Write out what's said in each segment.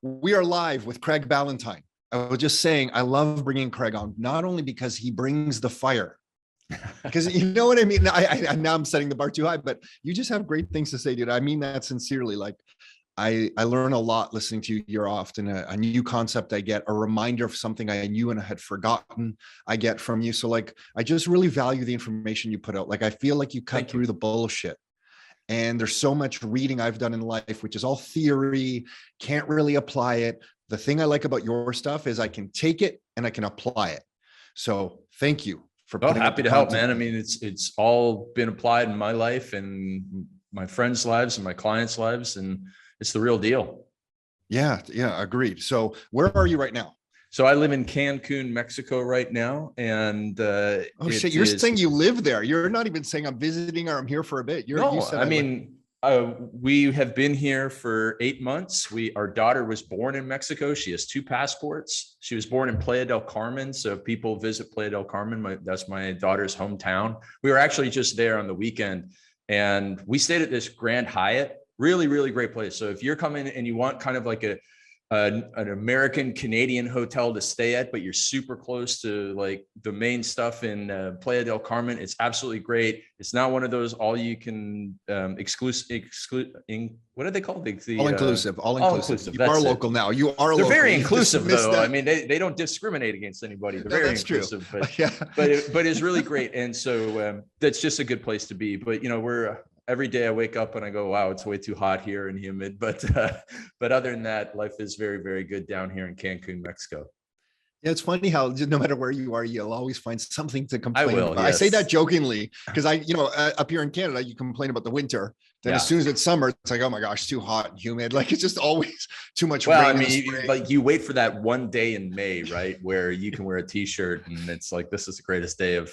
We are live with Craig Ballantyne. I was just saying, I love bringing Craig on, not only because he brings the fire, because you know what I mean? I now I'm setting the bar too high, but you just have great things to say, dude. I mean that sincerely. Like I learn a lot listening to you. You're often a new concept I get, a reminder of something I knew and I had forgotten I get from you. So like, I just really value the information you put out. Like, I feel like you cut through the bullshit. And there's so much reading I've done in life, which is all theory, can't really apply it. The thing I like about your stuff is I can take it and I can apply it. So thank you for putting happy to help, man. I mean, it's all been applied in my life and my friends' lives and my clients' lives, and it's the real deal. Yeah, agreed. So where are you right now? So I live in Cancun, Mexico right now. And oh shit, you're saying you live there. You're not even saying I'm visiting or I'm here for a bit. We have been here for 8 months. Our daughter was born in Mexico. She has 2 passports. She was born in Playa del Carmen. So if people visit Playa del Carmen, that's my daughter's hometown. We were actually just there on the weekend, and we stayed at this Grand Hyatt. Really, really great place. So if you're coming and you want kind of like an American Canadian hotel to stay at, but you're super close to like the main stuff in Playa del Carmen, it's absolutely great. It's not one of those all you can exclusive what are they called? All inclusive. You are local now. You are. They're very inclusive though. That. I mean, they don't discriminate against anybody. They're very inclusive, true. but it's really great. And so that's just a good place to be. But every day I wake up and I go, wow, it's way too hot here and humid. But other than that, life is very, very good down here in Cancun, Mexico. Yeah, it's funny how no matter where you are, you'll always find something to complain about. Yes. I say that jokingly because up here in Canada, you complain about the winter. Then as soon as it's summer, it's like, oh my gosh, too hot and humid. Like it's just always too much rain. Well, I mean, you wait for that one day in May, right, where you can wear a t-shirt and it's like, this is the greatest day of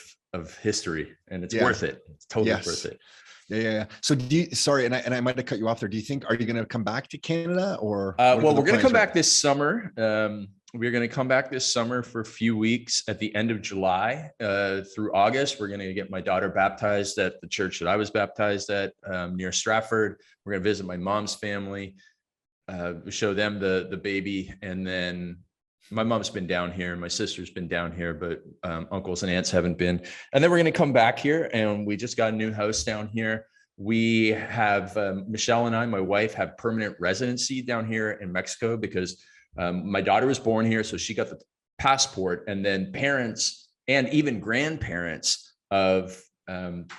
history, and it's worth it. It's totally worth it. Yeah. So sorry, and I might have cut you off there. Do you think, are you going to come back to Canada or? Well, we're going to come back this summer. We're going to come back this summer for a few weeks at the end of July through August. We're going to get my daughter baptized at the church that I was baptized at near Stratford. We're going to visit my mom's family, show them the baby. And then my mom's been down here. My sister's been down here, but uncles and aunts haven't been. And then we're going to come back here, and we just got a new house down here. We have, Michelle and I, my wife, have permanent residency down here in Mexico because my daughter was born here. So she got the passport, and then parents and even grandparents of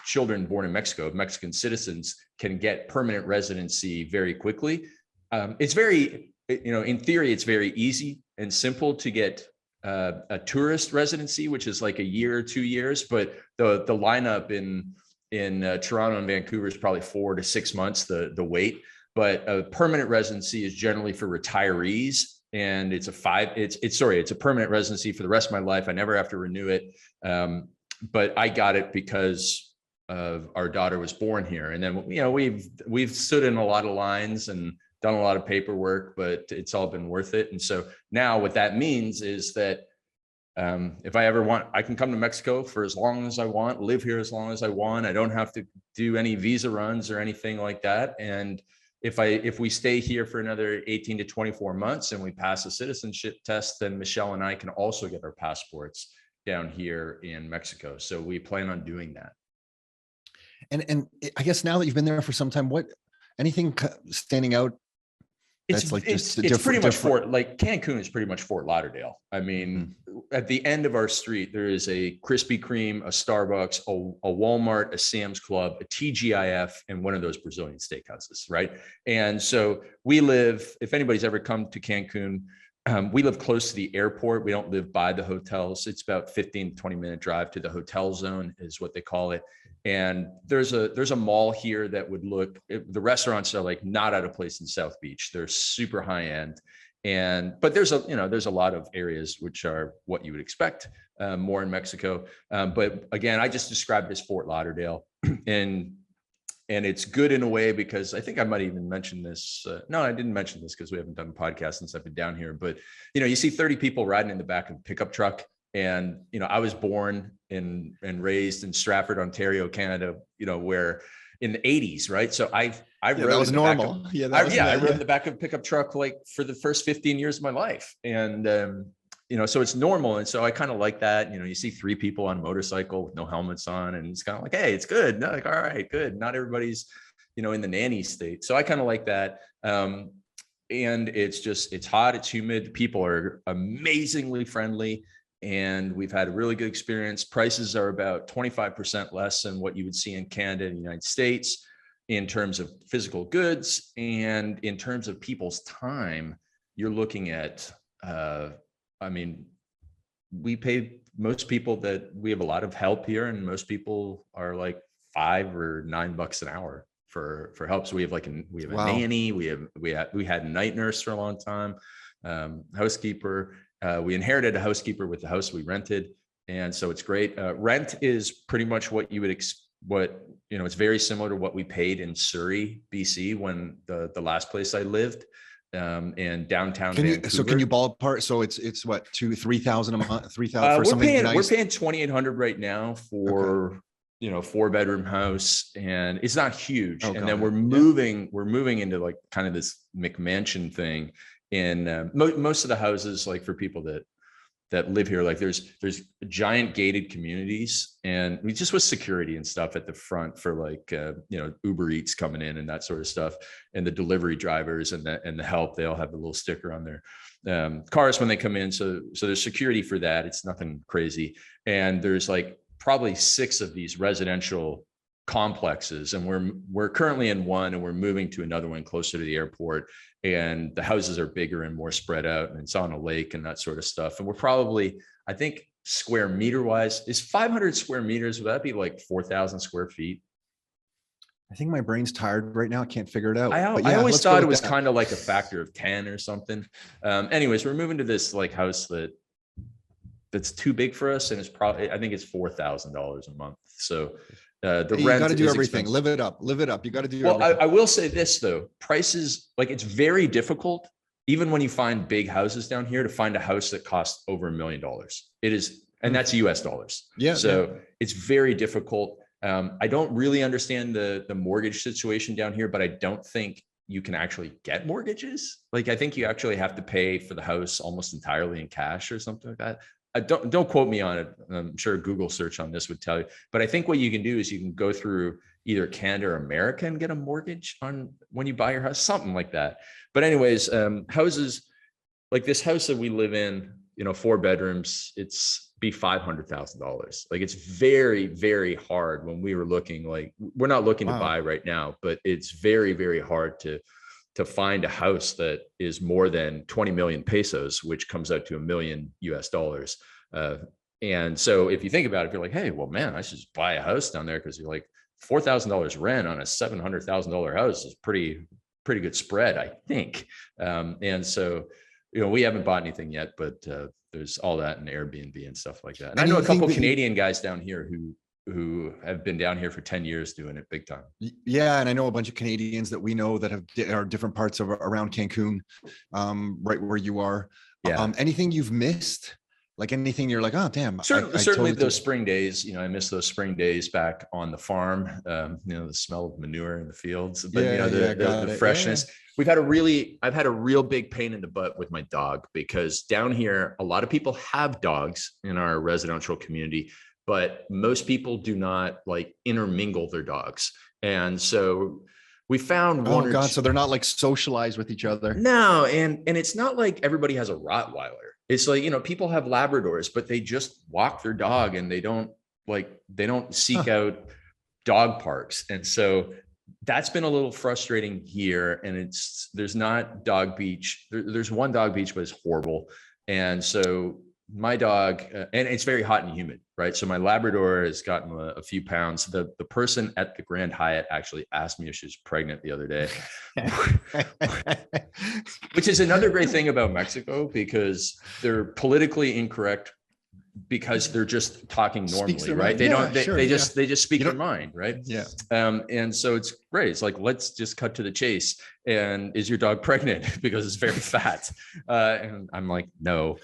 children born in Mexico, Mexican citizens, can get permanent residency very quickly. It's very, in theory, it's very easy and simple to get a tourist residency, which is like a year or 2 years, but the lineup in Toronto and Vancouver is probably 4 to 6 months, the wait. But a permanent residency is generally for retirees, and it's a permanent residency for the rest of my life. I never have to renew it, but I got it because of our daughter was born here, and then we've stood in a lot of lines and done a lot of paperwork, but it's all been worth it. And so now what that means is that if I ever want, I can come to Mexico for as long as I want, live here as long as I want. I don't have to do any visa runs or anything like that. And if we stay here for another 18 to 24 months and we pass a citizenship test, then Michelle and I can also get our passports down here in Mexico. So we plan on doing that. And I guess now that you've been there for some time, anything standing out? It's pretty much Cancun is pretty much Fort Lauderdale. I mean, at the end of our street, there is a Krispy Kreme, a Starbucks, a Walmart, a Sam's Club, a TGIF, and one of those Brazilian steakhouses, right? And so we live, if anybody's ever come to Cancun, we live close to the airport. We don't live by the hotels. It's about 15 to 20 minute drive to the hotel zone is what they call it. And there's a mall here that would look, the restaurants are like not out of place in South Beach. They're super high end. But there's a lot of areas which are what you would expect more in Mexico. But again, I just described it as Fort Lauderdale, and it's good in a way because I think I might even mention this. No, I didn't mention this because we haven't done a podcast since I've been down here. But you see 30 people riding in the back of a pickup truck. And, I was born and raised in Stratford, Ontario, Canada, where in the 80s, right? So I Yeah, rode that was in the back of- normal. Yeah, that was I rode in the back of a pickup truck like for the first 15 years of my life. And, so it's normal. And so I kind of like that. You see 3 people on a motorcycle with no helmets on, and it's kind of like, hey, it's good. No, like, all right, good. Not everybody's, in the nanny state. So I kind of like that. And it's hot, it's humid. People are amazingly friendly. And we've had a really good experience. Prices are about 25% less than what you would see in Canada and the United States in terms of physical goods. And in terms of people's time, you're looking at, we pay most people that we have a lot of help here, and most people are like $5 or $9 an hour for help. So we have a nanny, we had a night nurse for a long time, housekeeper. We inherited a housekeeper with the house we rented. And so it's great. Rent is pretty much what you would it's very similar to what we paid in Surrey, BC, when the last place I lived, and downtown Vancouver. So can you ballpark? So it's what, 2,000-3,000 a month, 3,000 for something nice? We're paying 2,800 right now for, 4-bedroom house, and it's not huge. And then we're moving into like kind of this McMansion thing. And most of the houses, like for people that live here, like there's giant gated communities, and we just with security and stuff at the front for like Uber Eats coming in and that sort of stuff, and the delivery drivers and the help, they all have a little sticker on their cars when they come in. So there's security for that. It's nothing crazy. And there's like probably 6 of these residential complexes, and we're currently in one, and we're moving to another one closer to the airport, and the houses are bigger and more spread out, and it's on a lake and that sort of stuff. And we're probably, I think, square meter wise, is 500 square meters, would that be like 4,000 square feet? I think my brain's tired right now. I can't figure it out. I always thought it was kind of like a factor of 10 or something. Anyways, we're moving to this like house that's too big for us, and it's probably, I think it's $4,000 a month. So the you rent got to do everything. expensive. Live it up. You got to do Well, everything. I will say this though, prices, like it's very difficult, even when you find big houses down here, to find a house that costs over $1 million. It is, and that's US dollars. Yeah. So it's very difficult. I don't really understand the mortgage situation down here, but I don't think you can actually get mortgages. Like I think you actually have to pay for the house almost entirely in cash or something like that. Don't quote me on it. I'm sure a Google search on this would tell you. But I think what you can do is you can go through either Canada or America and get a mortgage on when you buy your house, something like that. But anyways, houses like this house that we live in, 4 bedrooms, it's be $500,000. Like it's very, very hard when we were looking, like we're not looking to buy right now, but it's very, very hard to find a house that is more than 20 million pesos, which comes out to $1 million US dollars. And so if you think about it, if you're like, hey, well, man, I should just buy a house down there, because you're like $4,000 rent on a $700,000 house is pretty good spread, I think. And so, we haven't bought anything yet, but there's all that in Airbnb and stuff like that. And I know a couple Canadian guys down here who have been down here for 10 years doing it big time. Yeah. And I know a bunch of Canadians that we know that are different parts of around Cancun, right where you are. Yeah. Anything you've missed? Like anything you're like, oh, damn. Certainly totally those spring days, I miss those spring days back on the farm, the smell of manure in the fields, but the freshness. Yeah. I've had a real big pain in the butt with my dog, because down here, a lot of people have dogs in our residential community, but most people do not like intermingle their dogs. And so we found one. Oh God. So they're not like socialized with each other. No. And it's not like everybody has a Rottweiler. It's like, people have Labradors, but they just walk their dog, and they don't seek out dog parks. And so that's been a little frustrating here. And there's not dog beach. There's one dog beach, but it's horrible. And so my dog, and it's very hot and humid, right? So my Labrador has gotten a few pounds. The person at the Grand Hyatt actually asked me if she was pregnant the other day, which is another great thing about Mexico, because they're politically incorrect, because they're just talking normally, right? They just speak their mind, right? Yeah. And so it's great. It's like, let's just cut to the chase. And is your dog pregnant? Because it's very fat. And I'm like, no.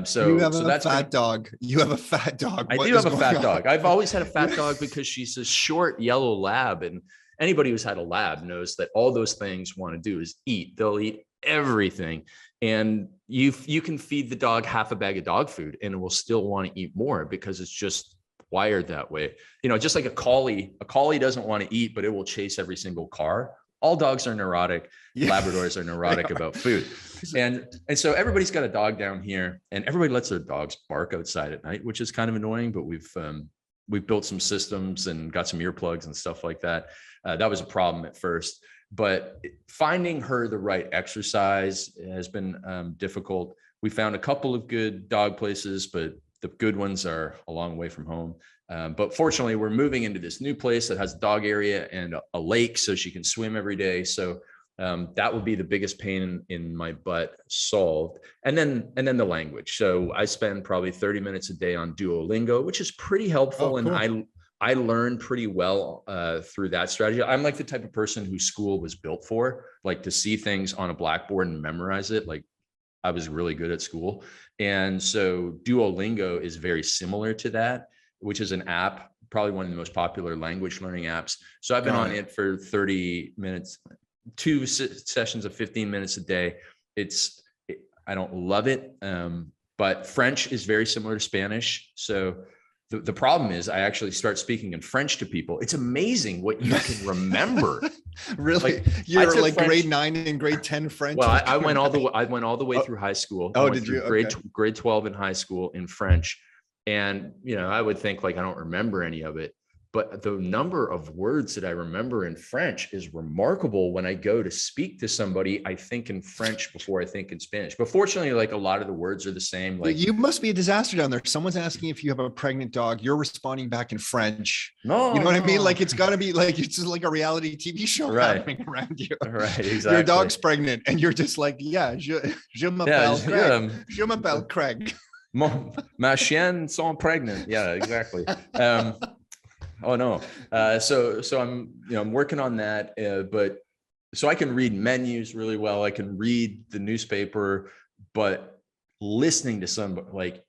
So that's fat dog. You have a fat dog. I do have a fat dog. I've always had a fat dog because she's a short yellow lab, and anybody who's had a lab knows that all those things want to do is eat. They'll eat everything. And you can feed the dog half a bag of dog food and it will still want to eat more because it's just wired that way. Just like a collie doesn't want to eat, but it will chase every single car. All dogs are neurotic. Yeah. Labradors are neurotic about food. And so everybody's got a dog down here and everybody lets their dogs bark outside at night, which is kind of annoying, but we've built some systems and got some earplugs and stuff like that. That was a problem at first, but finding her the right exercise has been difficult. We found a couple of good dog places, but the good ones are a long way from home. But fortunately, we're moving into this new place that has a dog area and a lake, so she can swim every day. So that would be the biggest pain in my butt solved. And then the language. So I spend probably 30 minutes a day on Duolingo, which is pretty helpful. Oh, cool. And I learned pretty well through that strategy. I'm like the type of person whose school was built for, like to see things on a blackboard and memorize it. Like I was really good at school. And so Duolingo is very similar to that, which is an app, probably one of the most popular language learning apps. So I've been on it for 30 minutes, 2 sessions of 15 minutes a day. I don't love it, but French is very similar to Spanish. So the problem is I actually start speaking in French to people. It's amazing what you can remember. Really? Like, you're like French, grade 9 and grade 10 French? Well, I went all the way through high school. Oh, did you? Okay. Grade 12 in high school in French. And, I would think like, I don't remember any of it, but the number of words that I remember in French is remarkable. When I go to speak to somebody, I think in French before I think in Spanish, but fortunately, like a lot of the words are the same. Like, you must be a disaster down there. Someone's asking if you have a pregnant dog. You're responding back in French. No, you know what I mean? Like, it's gotta be like, it's just like a reality TV show happening around you. Right. Exactly. Your dog's pregnant and you're just like, yeah, je m'appelle Craig. Je m'appelle Craig. Ma chienne sont pregnant. Yeah, exactly. Oh no. So I'm working on that, but so I can read menus really well. I can read the newspaper, but listening to somebody, like,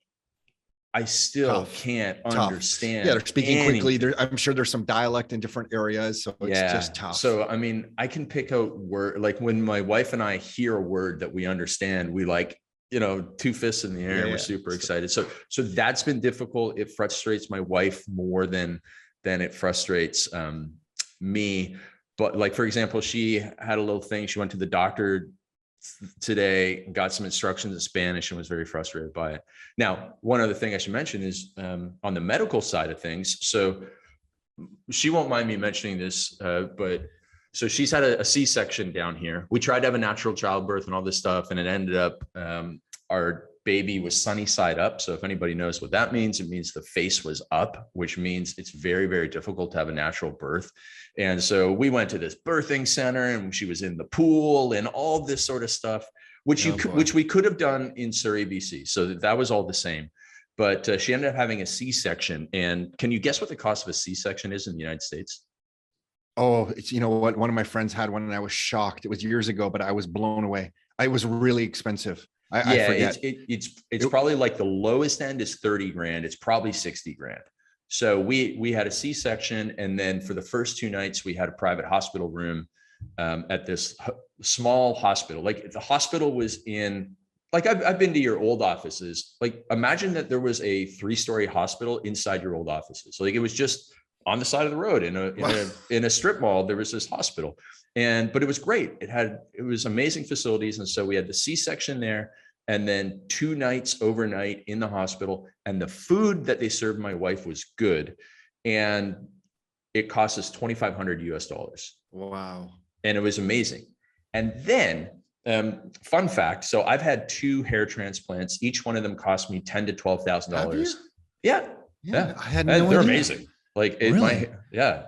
I still can't understand. Yeah, they're speaking quickly. I'm sure there's some dialect in different areas, so it's just tough. So I mean, I can pick out word, like when my wife and I hear a word that we understand, we like, 2 fists in the air. We're super excited. So that's been difficult. It frustrates my wife more than it frustrates me. But like, for example, she had a little thing. She went to the doctor today, got some instructions in Spanish and was very frustrated by it. Now, one other thing I should mention is on the medical side of things. So she won't mind me mentioning this, but so she's had a C-section down here. We tried to have a natural childbirth and all this stuff, and it ended up our baby was sunny side up. So if anybody knows what that means, it means the face was up, which means it's very, very difficult to have a natural birth. And so we went to this birthing center and she was in the pool and all this sort of stuff, which we could have done in Surrey, BC. So that was all the same. But she ended up having a C-section. And can you guess what the cost of a C-section is in the United States? Oh, it's, what? One of my friends had one and I was shocked. It was years ago, but I was blown away. It was really expensive. I forget. It's probably like the lowest end is 30 grand. It's probably 60 grand. So we had a C-section. And then for the first 2 nights, we had a private hospital room at this small hospital. Like the hospital was in, like I've been to your old offices. Like imagine that there was a 3-story hospital inside your old offices. So like it was just on the side of the road in a strip mall. There was this hospital, but it was great. It was amazing facilities. And so we had the C-section there, and then 2 nights overnight in the hospital. And the food that they served my wife was good, and it cost us $2,500 US. Wow! And it was amazing. And then, fun fact: so I've had 2 hair transplants. Each one of them cost me $10,000 to $12,000. Yeah. I had no idea. They're amazing. Like really?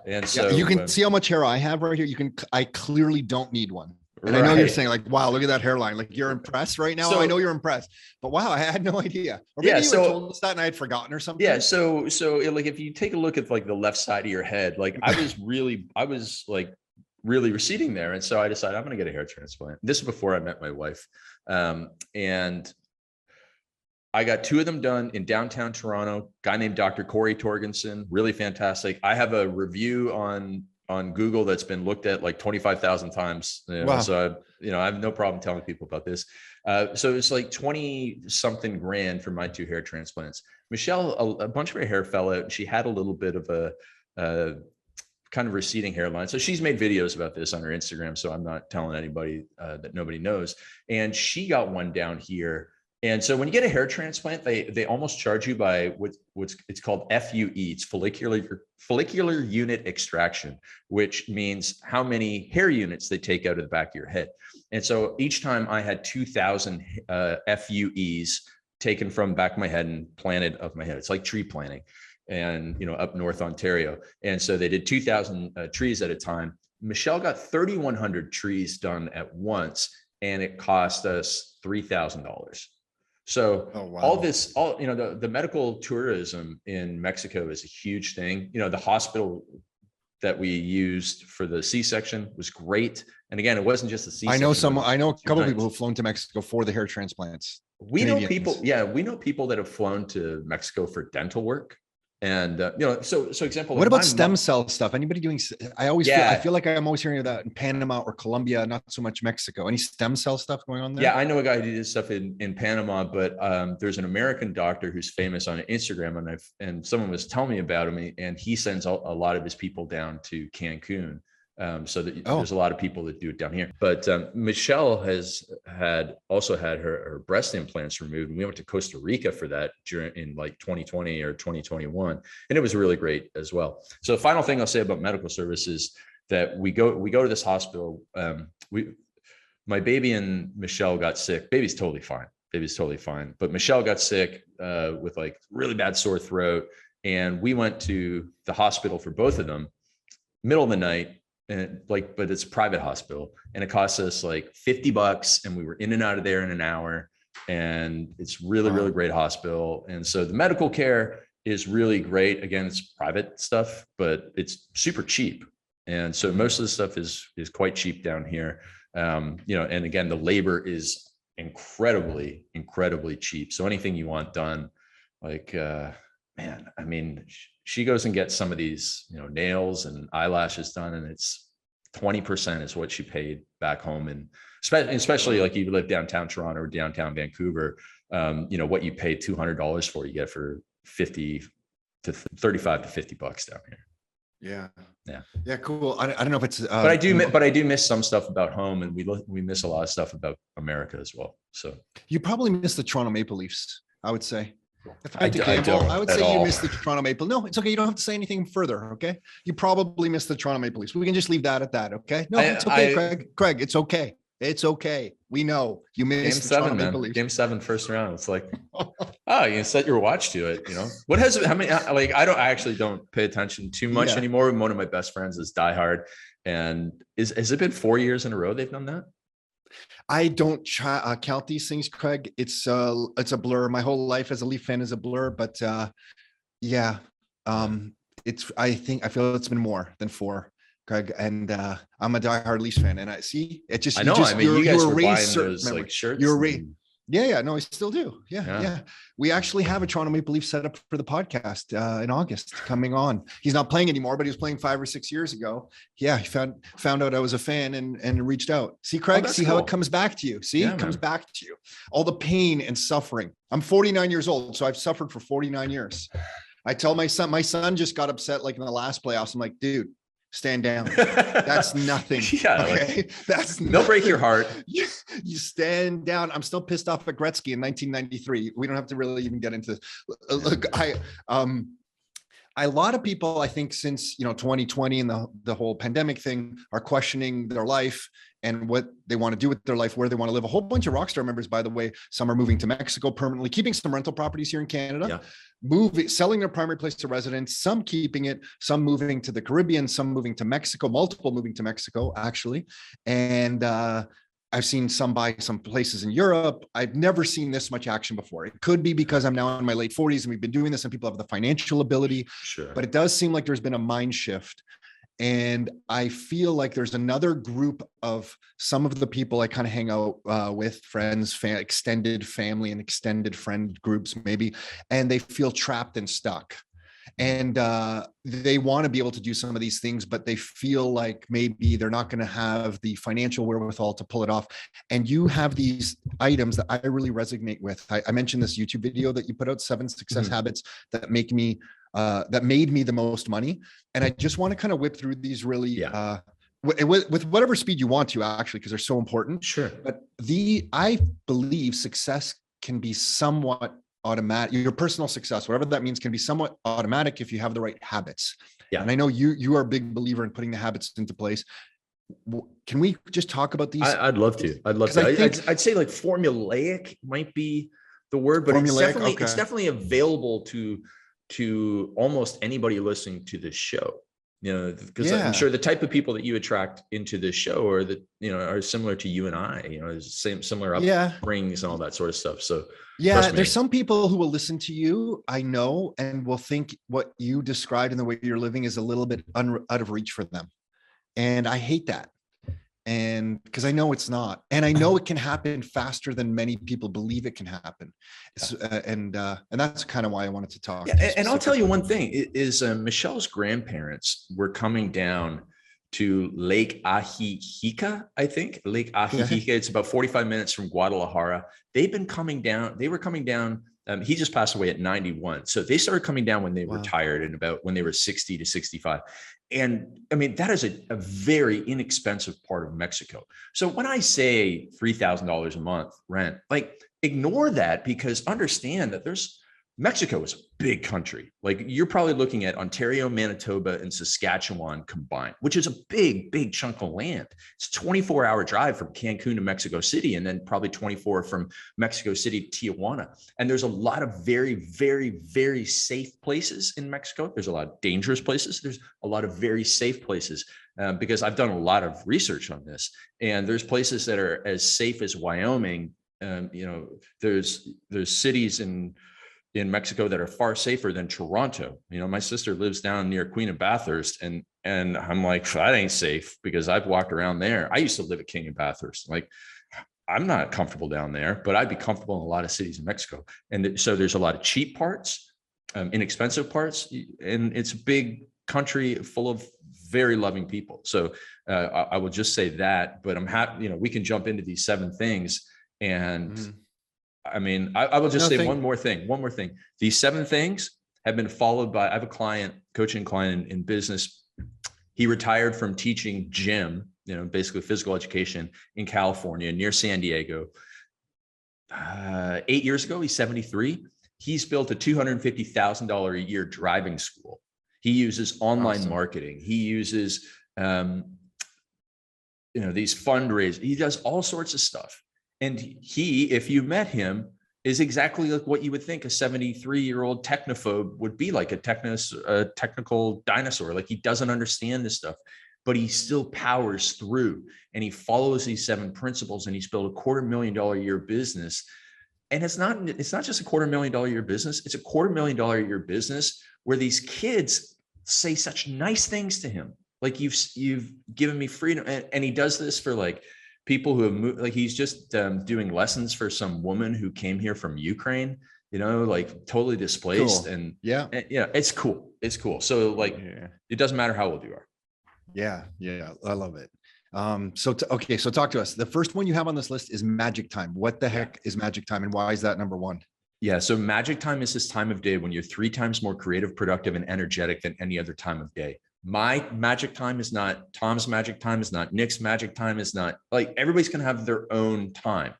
And so you can see how much hair I have right here. I clearly don't need one. And I know you're saying like, wow, look at that hairline. Like you're impressed right now. So, I know you're impressed, but wow, I had no idea. Or maybe you had told us that and I had forgotten or something. Yeah. So like, if you take a look at like the left side of your head, like I was like really receding there. And so I decided I'm going to get a hair transplant. This is before I met my wife. And I got 2 of them done in downtown Toronto. Guy named Dr. Corey Torgensen, really fantastic. I have a review on on Google that's been looked at like 25,000 times. Wow. So I have no problem telling people about this. So it's like 20 something grand for my 2 hair transplants. Michelle, a bunch of her hair fell out. She had a little bit of a kind of receding hairline. So she's made videos about this on her Instagram. So I'm not telling anybody that nobody knows. And she got one down here. And so when you get a hair transplant, they almost charge you by what's it's called FUE. It's follicular unit extraction, which means how many hair units they take out of the back of your head. And so each time I had 2,000 FUEs taken from the back of my head and planted of my head. It's like tree planting, and up North Ontario. And so they did 2,000 trees at a time. Michelle got 3,100 trees done at once, and it cost us $3,000. So all the medical tourism in Mexico is a huge thing. The hospital that we used for the C-section was great. And again, it wasn't just the C-section. I know a couple of people who've flown to Mexico for the hair transplants. We know people that have flown to Mexico for dental work. And so example. What about stem cell stuff? Anybody doing? I feel like I'm always hearing of that in Panama or Colombia, not so much Mexico. Any stem cell stuff going on there? Yeah, I know a guy who did stuff in Panama, but there's an American doctor who's famous on Instagram, and someone was telling me about him, and he sends a lot of his people down to Cancun. So that there's a lot of people that do it down here. But Michelle has also had her breast implants removed, and we went to Costa Rica for that in like 2020 or 2021, and it was really great as well. So the final thing I'll say about medical services that we go to this hospital. My baby and Michelle got sick. Baby's totally fine, but Michelle got sick with like really bad sore throat, and we went to the hospital for both of them middle of the night. But it's a private hospital, and it costs us like $50, and we were in and out of there in an hour, and it's really great hospital. And so the medical care is really great. Again, it's private stuff, but it's super cheap. And so most of the stuff is quite cheap down here. And again, the labor is incredibly cheap. So anything you want done, like, she goes and gets some of these, nails and eyelashes done, and it's 20% is what she paid back home. And especially like you live downtown Toronto or downtown Vancouver, what you pay $200 for, you get for $35 to $50 down here. Yeah. Cool. I don't know if it's, but I do miss some stuff about home, and we miss a lot of stuff about America as well. So you probably miss the Toronto Maple Leafs, I would say. I would say you missed the Toronto Maple. No, it's okay. You don't have to say anything further. Okay. You probably missed the Toronto Maple Leafs. We can just leave that at that. Okay. No, it's okay, Craig. Craig, it's okay. It's okay. We know you missed Game 7, Maple Leafs. Game 7, first round. It's like, you set your watch to it. I actually don't pay attention too much anymore. One of my best friends is diehard. And has it been 4 years in a row they've done that? I don't count these things, Craig. It's a blur. My whole life as a Leaf fan is a blur, but I feel it's been more than 4, Craig. And I'm a diehard Leafs fan, and you guys were buying those like shirts. Yeah. No, I still do. Yeah. We actually have a Toronto Maple Leaf set up for the podcast in August coming on. He's not playing anymore, but he was playing 5 or 6 years ago. Yeah. He found out I was a fan and reached out. See, Craig, see how it comes back to you. It comes back to you. All the pain and suffering. I'm 49 years old, so I've suffered for 49 years. I tell my son just got upset like in the last playoffs. I'm like, dude, stand down. That's nothing. Okay? They'll break your heart. You stand down. I'm still pissed off at Gretzky in 1993. We don't have to really even get into. Look, a lot of people, I think, since 2020 and the whole pandemic thing, are questioning their life and what they want to do with their life, where they want to live. A whole bunch of Rockstar members, by the way, some are moving to Mexico permanently, keeping some rental properties here in Canada, selling their primary place of residence, some keeping it, some moving to the Caribbean, some moving to Mexico, multiple moving to Mexico, actually. And I've seen some buy some places in Europe. I've never seen this much action before. It could be because I'm now in my late 40s and we've been doing this and people have the financial ability, but it does seem like there's been a mind shift. And I feel like there's another group of some of the people I kind of hang out with, friends, extended family and extended friend groups maybe, and they feel trapped and stuck. and they want to be able to do some of these things, but they feel like maybe they're not going to have the financial wherewithal to pull it off. And you have these items that I really resonate with. I mentioned this YouTube video that you put out, 7 success habits that make me that made me the most money. And I just want to kind of whip through these really with whatever speed you want to, actually, because they're so important. Sure. But I believe success can be somewhat automatic. Your personal success, whatever that means, can be somewhat automatic if you have the right habits. Yeah. And I know you are a big believer in putting the habits into place. Can we just talk about these? I'd love to. I'd say like formulaic might be the word, but it's definitely available to almost anybody listening to this show. Because I'm sure the type of people that you attract into this show are are similar to you and I, similar upbringings and all that sort of stuff. So there's some people who will listen to you, I know, and will think what you described in the way you're living is a little bit out of reach for them. And I hate that. And because I know it's not, and I know it can happen faster than many people believe it can happen. And that's kind of why I wanted to talk. And I'll tell you one thing is Michelle's grandparents were coming down to Lake Ajijica, I think. Lake Ajijica. It's about 45 minutes from Guadalajara. They were coming down. He just passed away at 91. So they started coming down when they retired and about when they were 60 to 65. And I mean, that is a very inexpensive part of Mexico. So when I say $3,000 a month rent, like ignore that, because understand that Mexico is a big country. Like you're probably looking at Ontario, Manitoba, and Saskatchewan combined, which is a big, big chunk of land. It's a 24-hour drive from Cancun to Mexico City, and then probably 24 from Mexico City to Tijuana. And there's a lot of very, very, very safe places in Mexico. There's a lot of dangerous places. There's a lot of very safe places because I've done a lot of research on this. And there's places that are as safe as Wyoming. There's cities in Mexico that are far safer than Toronto. My sister lives down near Queen of Bathurst, and I'm like, that ain't safe, because I've walked around there. I used to live at King of Bathurst. Like, I'm not comfortable down there, but I'd be comfortable in a lot of cities in Mexico. And so there's a lot of cheap parts, inexpensive parts, and it's a big country full of very loving people. So I will just say that, but I'm happy, we can jump into these 7 things. And I mean, I will just say one more thing. These 7 things have been followed by, I have a coaching client in business. He retired from teaching gym, basically physical education in California near San Diego. 8 years ago, he's 73. He's built a $250,000 a year driving school. He uses online marketing. He uses, these fundraisers. He does all sorts of stuff. And he, if you met him, is exactly like what you would think a 73-year-old technophobe would be, like a technical dinosaur. Like, he doesn't understand this stuff, but he still powers through, and he follows these 7 principles, and he's built a $250,000 a year business. And it's not just a $250,000 a year business. It's a $250,000 a year business where these kids say such nice things to him. Like, you've given me freedom. And he does this for like people who have moved. Like, he's just doing lessons for some woman who came here from Ukraine, like totally displaced. Cool. And it's cool. It's cool. So like, it doesn't matter how old you are. Yeah. I love it. So talk to us. The first one you have on this list is magic time. What the heck is magic time, and why is that number 1? Yeah. So magic time is this time of day when you're 3 times more creative, productive, and energetic than any other time of day. My magic time is not Tom's magic time, is not Nick's magic time, is not, like, everybody's going to have their own time.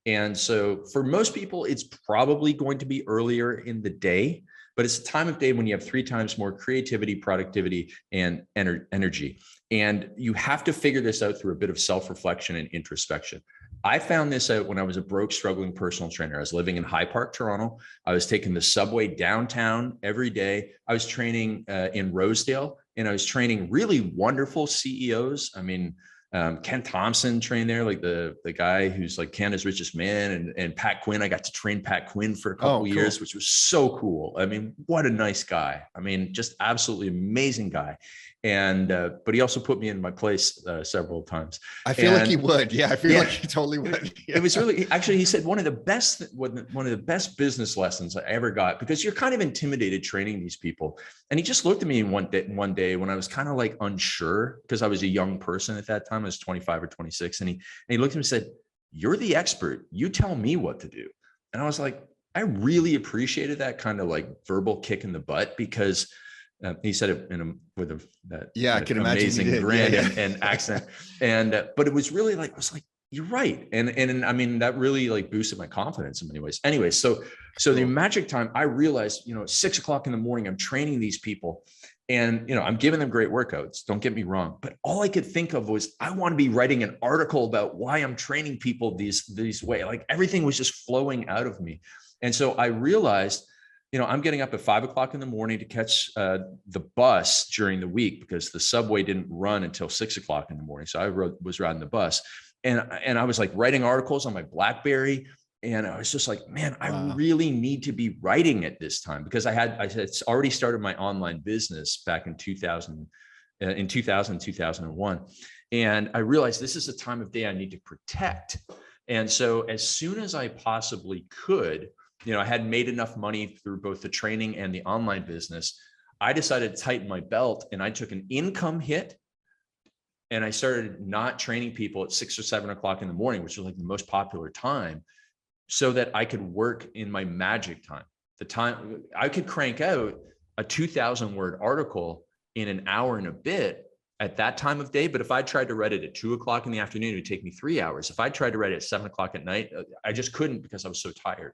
And so for most people, it's probably going to be earlier in the day, but it's a time of day when you have 3 times more creativity, productivity, and energy. And you have to figure this out through a bit of self-reflection and introspection. I found this out when I was a broke, struggling personal trainer. I was living in High Park, Toronto. I was taking the subway downtown every day. I was training in Rosedale, and I was training really wonderful CEOs. I mean, Ken Thompson trained there, like the guy who's like Canada's richest man, and Pat Quinn. I got to train Pat Quinn for a couple of years, which was so cool. I mean, what a nice guy. I mean, just absolutely amazing guy. And, but he also put me in my place several times. I feel like he would. Yeah. I feel like he totally would. Yeah. It was really, actually, he said one of the best business lessons I ever got, because you're kind of intimidated training these people. And he just looked at me one day when I was kind of like unsure, because I was a young person at that time. I was 25 or 26. And he looked at me and said, "You're the expert. You tell me what to do." And I was like, I really appreciated that kind of like verbal kick in the butt, because he said it with that amazing grin and accent. And, but it was really like, I was like, you're right. And I mean, that really like boosted my confidence in many ways. Anyway, so the magic time, I realized, 6 o'clock in the morning, I'm training these people, and, I'm giving them great workouts. Don't get me wrong. But all I could think of was, I want to be writing an article about why I'm training people these way. Like everything was just flowing out of me. And so I realized, I'm getting up at 5 o'clock in the morning to catch the bus during the week, because the subway didn't run until 6 o'clock in the morning. So I was riding the bus, and I was like writing articles on my BlackBerry. And I was just like, man, I really need to be writing at this time, because I had already started my online business back in 2000, 2001. And I realized this is a time of day I need to protect. And so as soon as I possibly could, I had made enough money through both the training and the online business, I decided to tighten my belt, and I took an income hit, and I started not training people at 6 or 7 o'clock in the morning, which was like the most popular time, so that I could work in my magic time. The time I could crank out a 2,000 word article in an hour and a bit at that time of day. But if I tried to write it at 2 o'clock in the afternoon, it would take me 3 hours. If I tried to write it at 7 o'clock at night, I just couldn't, because I was so tired.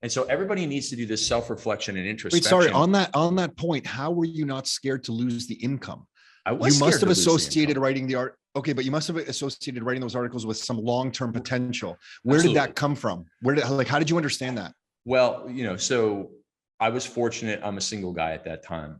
And so everybody needs to do this self-reflection and introspection. Wait, sorry, on that point, how were you not scared to lose the income? You must have associated writing the art. Okay, but you must have associated writing those articles with some long-term potential. Where Absolutely. Did that come from? How did you understand that? Well, so I was fortunate. I'm a single guy at that time.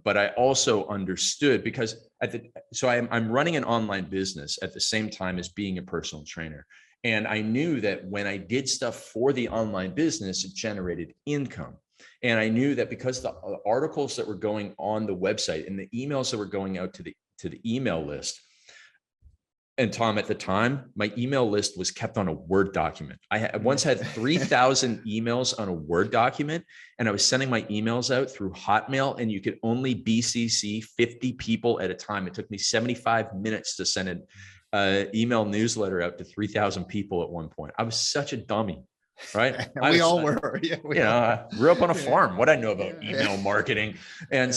But I also understood, because I'm running an online business at the same time as being a personal trainer. And I knew that when I did stuff for the online business, it generated income. And I knew that because the articles that were going on the website and the emails that were going out to the email list, and Tom, at the time, my email list was kept on a Word document. I once had 3,000 emails on a Word document, and I was sending my emails out through Hotmail, and you could only BCC 50 people at a time. It took me 75 minutes to send an email newsletter out to 3,000 people at one point. I was such a dummy, right? We all were. Yeah, I grew up on a farm. What I know about email marketing. And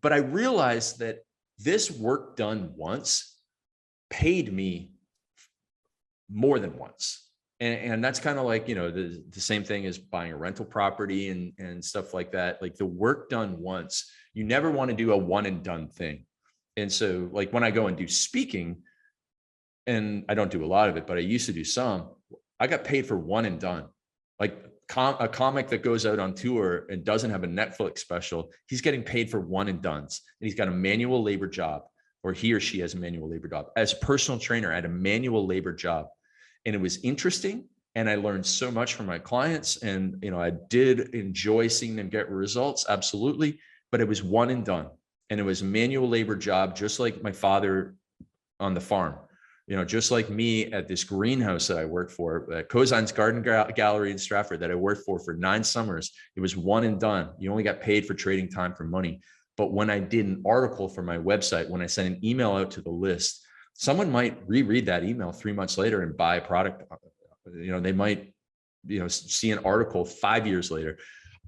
but I realized that this work done once paid me more than once. And that's kind of like, the same thing as buying a rental property and stuff like that. Like the work done once, you never want to do a one and done thing. And so like when I go and do speaking, and I don't do a lot of it, but I used to do some, I got paid for one and done. Like a comic that goes out on tour and doesn't have a Netflix special, he's getting paid for one and dones. And he's got a manual labor job, or he or she has a manual labor job. As a personal trainer, I had a manual labor job, and it was interesting. And I learned so much from my clients, and, I did enjoy seeing them get results. Absolutely. But it was one and done. And it was a manual labor job, just like my father on the farm. Just like me at this greenhouse that I worked for, Cozine's Garden Gallery in Stratford, that I worked for 9 summers. It was one and done. You only got paid for trading time for money. But when I did an article for my website, when I sent an email out to the list, someone might reread that email 3 months later and buy a product. They might, see an article 5 years later.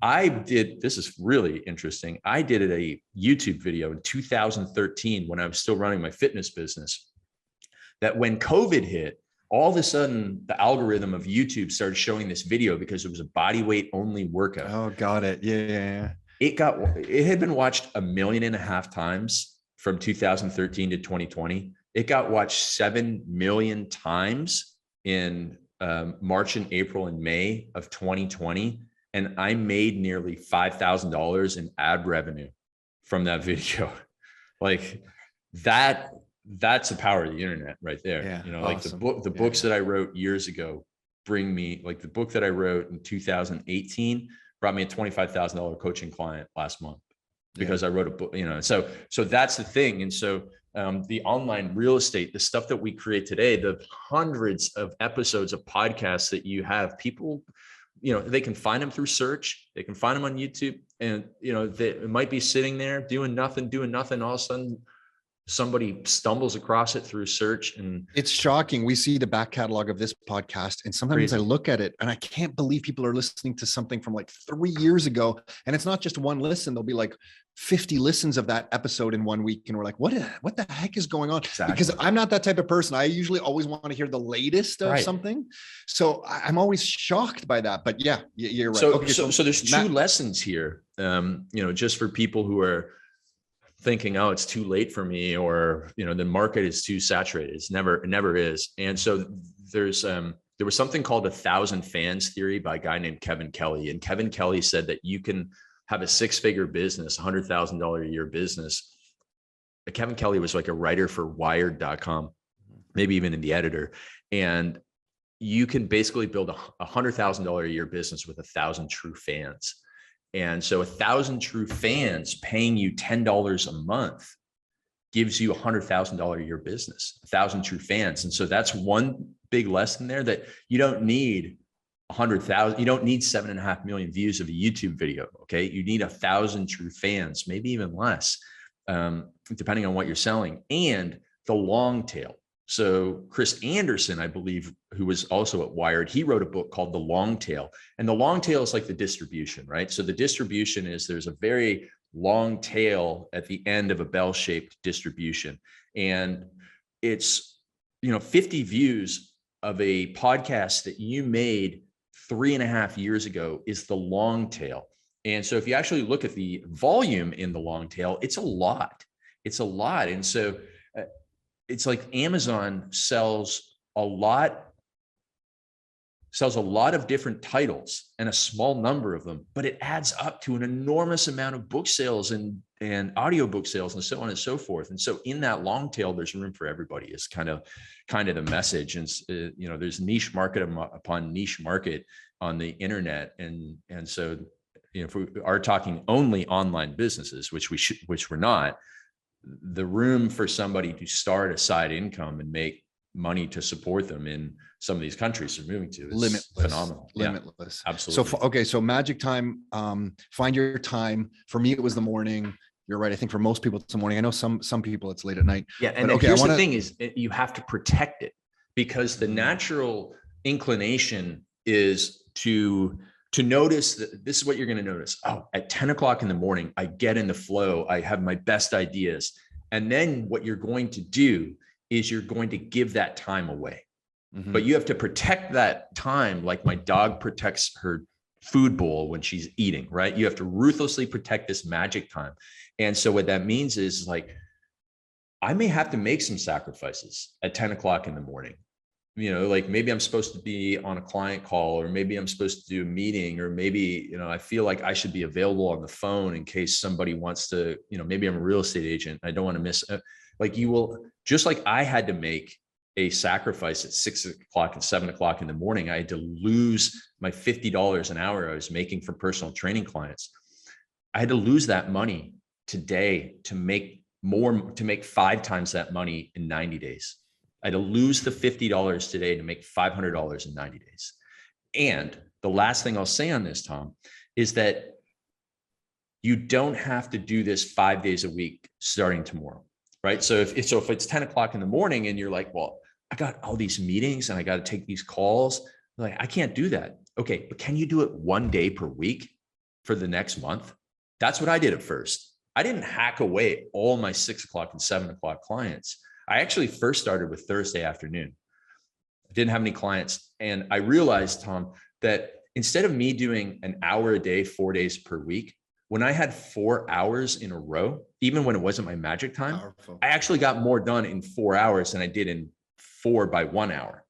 This is really interesting. I did a YouTube video in 2013 when I was still running my fitness business, that when COVID hit, all of a sudden the algorithm of YouTube started showing this video because it was a body weight only workout. Oh, got it. Yeah. It had been watched 1.5 million times from 2013 to 2020. It got watched 7 million times in March and April and May of 2020. And I made nearly $5,000 in ad revenue from that video. Like that's the power of the internet right there. Yeah, like awesome. the books that I wrote years ago bring me, like the book that I wrote in 2018 brought me a $25,000 coaching client last month. because I wrote a book, so that's the thing. And so the online real estate, the stuff that we create today, the hundreds of episodes of podcasts that you have, people, they can find them through search, they can find them on YouTube, and, they might be sitting there doing nothing. All of a sudden, somebody stumbles across it through search, and it's shocking. We see the back catalog of this podcast, and sometimes crazy. I look at it and I can't believe people are listening to something from like 3 years ago. And it's not just one listen. There'll be like 50 listens of that episode in 1 week. And we're like, what the heck is going on? Exactly. Because I'm not that type of person. I usually always want to hear the latest of something. So I'm always shocked by that. But yeah, you're right. So there's two lessons here, just for people who are thinking, oh, it's too late for me, or, the market is too saturated. It never is. And so there was something called 1,000 fans theory by a guy named Kevin Kelly. And Kevin Kelly said that you can have a 6-figure business, $100,000 a year business. Kevin Kelly was like a writer for Wired.com, maybe even in the editor. And you can basically build a $100,000 a year business with 1,000 true fans. And so 1,000 true fans paying you $10 a month gives you $100,000 a year business, 1,000 true fans. And so that's one big lesson there, that you don't need 100,000, you don't need 7.5 million views of a YouTube video. Okay. You need 1,000 true fans, maybe even less, depending on what you're selling, and the long tail. So Chris Anderson, I believe, who was also at Wired, he wrote a book called The Long Tail. And the long tail is like the distribution, right? So the distribution is, there's a very long tail at the end of a bell-shaped distribution. And it's, 50 views of a podcast that you made 3.5 years ago is the long tail. And so if you actually look at the volume in the long tail, it's a lot. And so it's like Amazon sells a lot of different titles and a small number of them, but it adds up to an enormous amount of book sales and audiobook sales and so on and so forth. And so in that long tail, there's room for everybody, is kind of the message. And there's niche market upon niche market on the internet. And so, if we are talking only online businesses, which we're not, the room for somebody to start a side income and make money to support them in some of these countries they're moving to is limitless. Phenomenal. Limitless. Yeah, absolutely. So magic time, find your time. For me, it was the morning. You're right. I think for most people, it's the morning. I know some people it's late at night. Yeah. And here's the thing is, you have to protect it, because the natural inclination is to notice that this is what you're going to notice. Oh, at 10 o'clock in the morning, I get in the flow. I have my best ideas. And then what you're going to do is you're going to give that time away. Mm-hmm. But you have to protect that time like my dog protects her food bowl when she's eating, right? You have to ruthlessly protect this magic time. And so what that means is, like, I may have to make some sacrifices at 10 o'clock in the morning. Like maybe I'm supposed to be on a client call, or maybe I'm supposed to do a meeting, or maybe, I feel like I should be available on the phone in case somebody wants to, maybe I'm a real estate agent. I don't want to miss, you will, just like I had to make a sacrifice at 6 o'clock and 7 o'clock in the morning. I had to lose my $50 an hour I was making for personal training clients. I had to lose that money today to make 5 times that money in 90 days. I had to lose the $50 today to make $500 in 90 days. And the last thing I'll say on this, Tom, is that you don't have to do this 5 days a week starting tomorrow, right? So if it's 10 o'clock in the morning and you're like, well, I got all these meetings and I got to take these calls, like, I can't do that. Okay, but can you do it 1 day per week for the next month? That's what I did at first. I didn't hack away all my 6 o'clock and 7 o'clock clients. I actually first started with Thursday afternoon. I didn't have any clients. And I realized, Tom, that instead of me doing an hour a day, 4 days per week, when I had 4 hours in a row, even when it wasn't my magic time, powerful, I actually got more done in 4 hours than I did in 4 by 1 hour.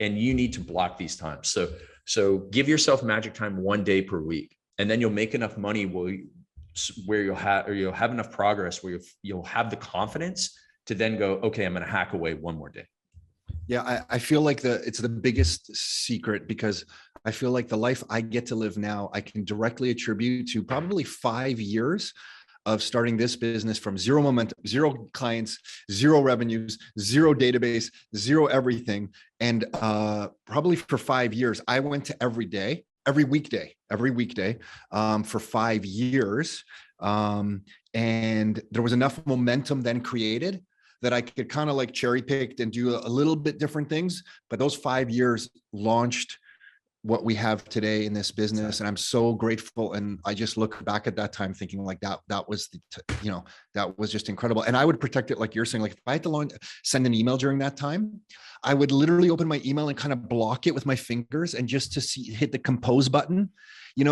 And you need to block these times. So give yourself magic time 1 day per week, and then you'll make enough money where you'll have enough progress where you'll have the confidence to then go, okay, I'm going to hack away 1 more day. Yeah, I feel like it's the biggest secret, because I feel like the life I get to live now, I can directly attribute to probably 5 years of starting this business from zero momentum, zero clients, zero revenues, zero database, zero everything. And probably for 5 years, I went to every weekday for 5 years. And there was enough momentum then created that I could kind of like cherry picked and do a little bit different things. But those 5 years launched what we have today in this business. And I'm so grateful. And I just look back at that time thinking like that was that was just incredible. And I would protect it. Like you're saying, like if I had to send an email during that time, I would literally open my email and kind of block it with my fingers and just to hit the compose button,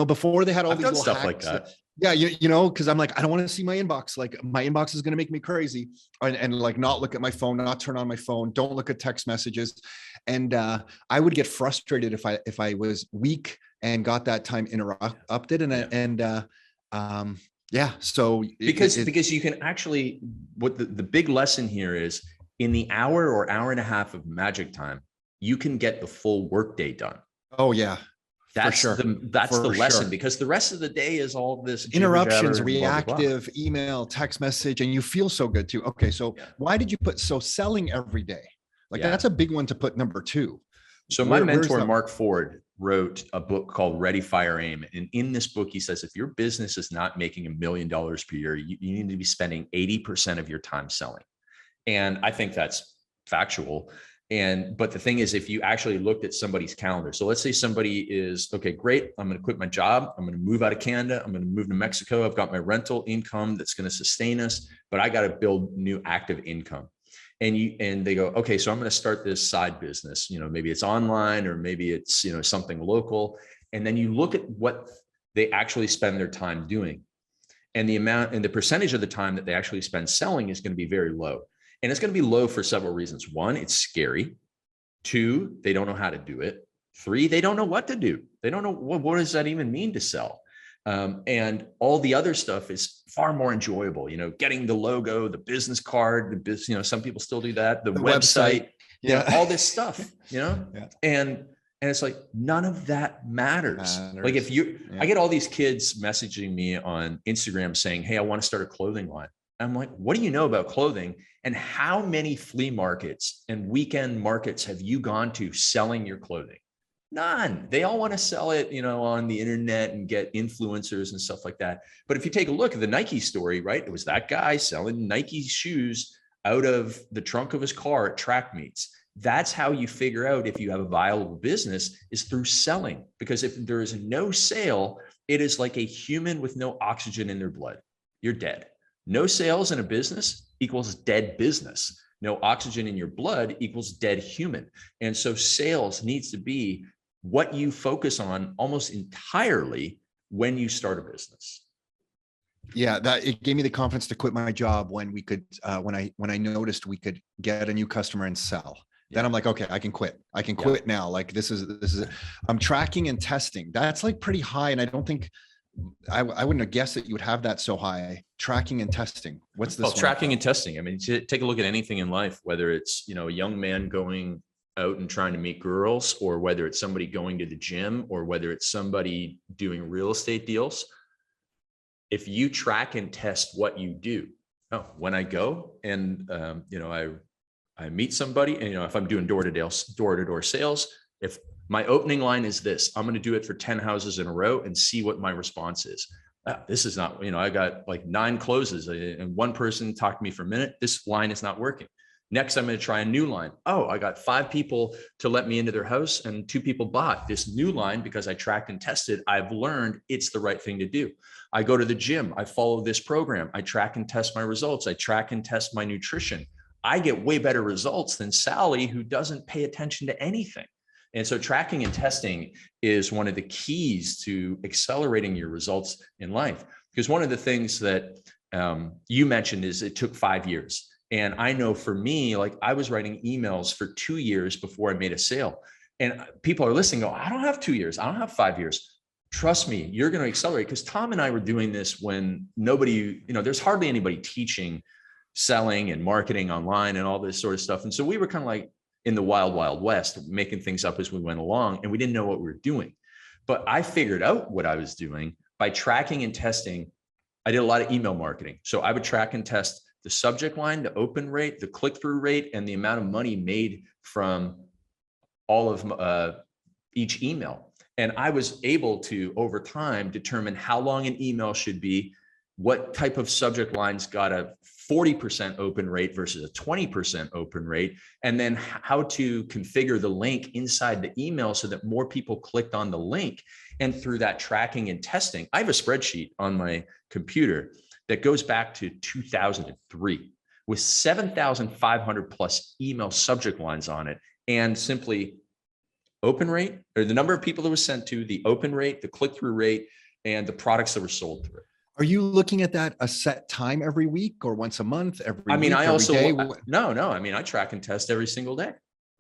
before they had all these little stuff hacks. like that. Yeah, because I'm like, I don't want to see my inbox. Like my inbox is going to make me crazy, and like not look at my phone, not turn on my phone, don't look at text messages, and I would get frustrated if I was weak and got that time interrupted, So because you can actually, what the big lesson here is, in the hour or hour and a half of magic time, you can get the full workday done. Oh yeah. That's the lesson, because the rest of the day is all this interruptions, reactive email, text message, and you feel so good too. Okay. So why did you put selling every day? Like that's a big one to put number 2. So my mentor, Mark Ford, wrote a book called Ready, Fire, Aim. And in this book, he says, if your business is not making $1 million per year, you need to be spending 80% of your time selling. And I think that's factual. But the thing is, if you actually looked at somebody's calendar, so let's say somebody is, okay, great, I'm going to quit my job. I'm going to move out of Canada. I'm going to move to Mexico. I've got my rental income that's going to sustain us, but I got to build new active income. And they go, okay, so I'm going to start this side business. Maybe it's online, or maybe it's, something local. And then you look at what they actually spend their time doing, and the amount and the percentage of the time that they actually spend selling is going to be very low. And it's going to be low for several reasons. 1, it's scary. 2, they don't know how to do it. 3, they don't know what to do. They don't know what does that even mean to sell. And all the other stuff is far more enjoyable. Getting the logo, the business card, some people still do that. The website, all this stuff. And it's like, none of that matters. Like if I get all these kids messaging me on Instagram saying, hey, I want to start a clothing line. I'm like, what do you know about clothing? And how many flea markets and weekend markets have you gone to selling your clothing? None. They all want to sell it, on the internet and get influencers and stuff like that. But if you take a look at the Nike story, right? It was that guy selling Nike shoes out of the trunk of his car at track meets. That's how you figure out if you have a viable business, is through selling. Because if there is no sale, it is like a human with no oxygen in their blood. You're dead. No sales in a business equals dead business. No oxygen in your blood equals dead human. And so sales needs to be what you focus on almost entirely when you start a business. Yeah, that it gave me the confidence to quit my job when we could, when I noticed we could get a new customer and sell. Then I'm like, okay, I can quit. I can quit now. Like this is I'm tracking and testing. That's like pretty high. And I don't think I wouldn't have guessed that you would have that so high. Tracking and testing. What's this? Well, tracking and testing. I mean, take a look at anything in life, whether it's, a young man going out and trying to meet girls, or whether it's somebody going to the gym, or whether it's somebody doing real estate deals. If you track and test what you do, when I go and, I meet somebody, and, if I'm doing door-to-door sales, if my opening line is this, I'm going to do it for 10 houses in a row and see what my response is. This is not, I got like 9 closes and one person talked to me for a minute. This line is not working. Next, I'm going to try a new line. I got 5 people to let me into their house and 2 people bought this new line because I tracked and tested. I've learned it's the right thing to do. I go to the gym. I follow this program. I track and test my results. I track and test my nutrition. I get way better results than Sally, who doesn't pay attention to anything. And so tracking and testing is one of the keys to accelerating your results in life. Because one of the things that you mentioned is it took 5 years. And I know for me, like I was writing emails for 2 years before I made a sale. And people are listening, go, I don't have 2 years. I don't have 5 years. Trust me, you're going to accelerate. Because Tom and I were doing this when nobody, there's hardly anybody teaching selling and marketing online and all this sort of stuff. And so we were kind of like in the wild, wild west, making things up as we went along, and we didn't know what we were doing. But I figured out what I was doing by tracking and testing I did a lot of email marketing. So I would track and test the subject line, the open rate, the click-through rate, and the amount of money made from all of each email. And I was able to, over time, determine how long an email should be, what type of subject lines got a 40% open rate versus a 20% open rate, and then how to configure the link inside the email so that more people clicked on the link. And through that tracking and testing, I have a spreadsheet on my computer that goes back to 2003 with 7,500 plus email subject lines on it, and simply open rate, or the number of people that was sent to, the open rate, the click-through rate, and the products that were sold through it. Are you looking at that a set time every week or once a month, every week, I every also, day? no, I mean, I track and test every single day.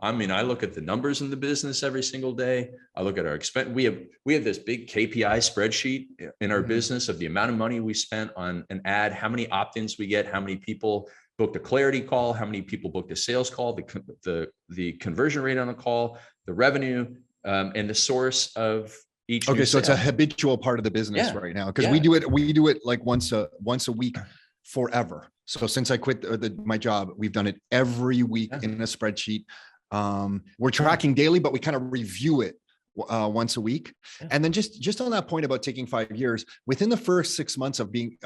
I mean, I look at the numbers in the business every single day. I look at our expense. We have this big KPI spreadsheet in our business of the amount of money we spent on an ad, how many opt-ins we get, how many people booked a clarity call, how many people booked a sales call, the conversion rate on a call, the revenue, and the source of each. Okay, so it's a habitual part of the business right now, because we do it like once a week forever. So since I quit my job, we've done it every week in a spreadsheet. We're tracking daily, but we kind of review it once a week. And then just on that point about taking 5 years, within the first 6 months of being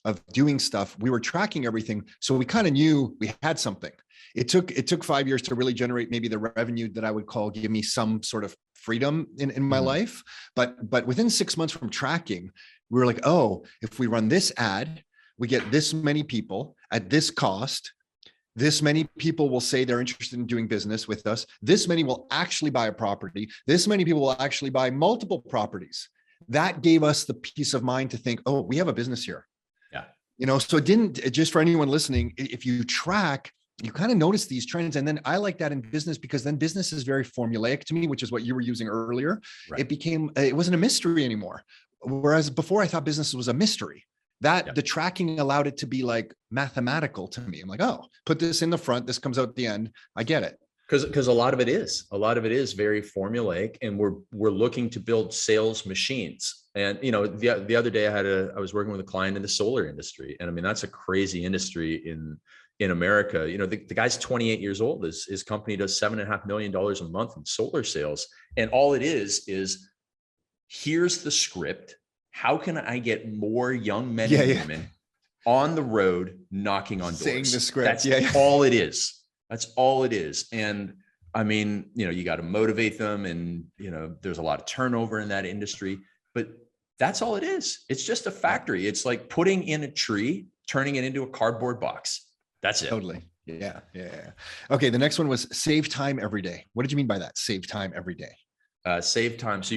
of doing stuff, we were tracking everything, so we kind of knew we had something. It took 5 years to really generate maybe the revenue that I would call give me some sort of freedom in my life. But within 6 months from tracking, we were like, oh, if we run this ad, we get this many people at this cost. This many people will say they're interested in doing business with us. This many will actually buy a property. This many people will actually buy multiple properties. That gave us the peace of mind to think, oh, we have a business here. Yeah. So just for anyone listening, if you track, you kind of notice these trends. And then I like that in business, because then business is very formulaic to me, which is what you were using earlier. Right. It wasn't a mystery anymore. Whereas before I thought business was a mystery. The tracking allowed it to be like mathematical to me. I'm like, oh, put this in the front, this comes out at the end. I get it. Because a lot of it is very formulaic, and we're looking to build sales machines. And the other day I was working with a client in the solar industry, and I mean, that's a crazy industry in America. The guy's 28 years old. His company does $7.5 million a month in solar sales, and all it is here's the script. How can I get more young men and women on the road knocking on doors? Saying the script. That's all it is. That's all it is. And I mean, you got to motivate them, and there's a lot of turnover in that industry, but that's all it is. It's just a factory. It's like putting in a tree, turning it into a cardboard box. That's it. Totally. Yeah. Okay. The next one was save time every day. What did you mean by that? Save time every day. Save time. So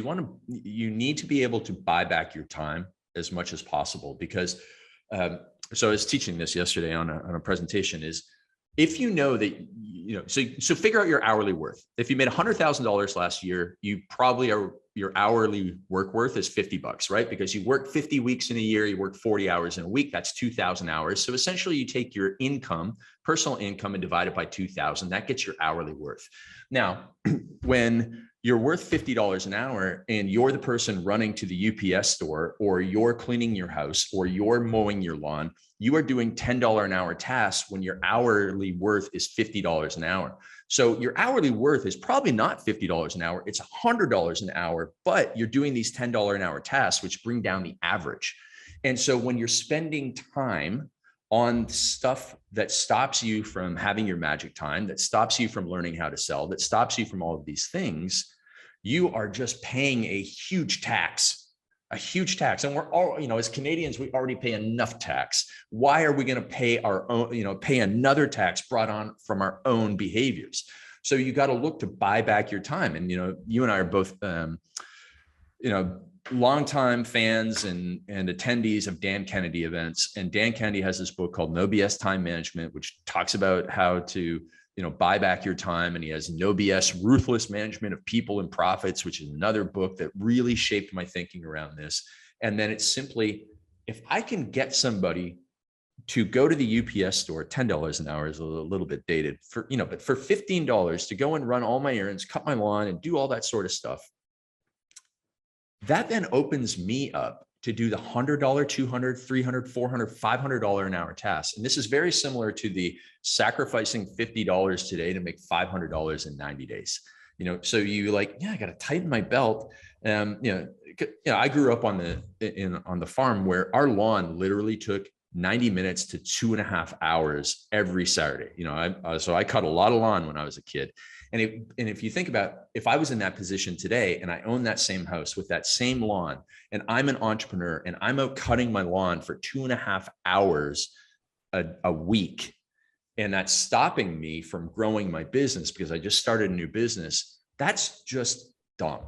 you need to be able to buy back your time as much as possible, because so I was teaching this yesterday on a presentation, is if you know that, so figure out your hourly worth. If you made $100,000 last year, you probably your hourly work worth is $50, right? Because you work 50 weeks in a year, you work 40 hours in a week, that's 2,000 hours. So essentially you take your income, personal income, and divide it by 2,000, that gets your hourly worth. Now, when you're worth $50 an hour and you're the person running to the UPS store, or you're cleaning your house, or you're mowing your lawn, you are doing $10 an hour tasks when your hourly worth is $50 an hour. So your hourly worth is probably not $50 an hour, it's $100 an hour, but you're doing these $10 an hour tasks, which bring down the average. And so when you're spending time on stuff that stops you from having your magic time, that stops you from learning how to sell, that stops you from all of these things, you are just paying a huge tax. And we're all, as Canadians, we already pay enough tax. Why are we going to pay our own, pay another tax brought on from our own behaviors? So you got to look to buy back your time. And, you and I are both, longtime fans and attendees of Dan Kennedy events. And Dan Kennedy has this book called No BS Time Management, which talks about how to buy back your time. And he has No BS Ruthless Management of People and Profits, which is another book that really shaped my thinking around this. And then it's simply, if I can get somebody to go to the UPS store, $10 an hour is a little bit dated but for $15 to go and run all my errands, cut my lawn, and do all that sort of stuff, that then opens me up to do the $100, $200, $300, $400, $500 an hour tasks. And this is very similar to the sacrificing $50 today to make $500 in 90 days. So you like, yeah, I got to tighten my belt. I grew up on the farm where our lawn literally took 90 minutes to 2.5 hours every Saturday. So I cut a lot of lawn when I was a kid. And if you think about, if I was in that position today and I own that same house with that same lawn, and I'm an entrepreneur and I'm out cutting my lawn for 2.5 hours a week, and that's stopping me from growing my business because I just started a new business, that's just dumb.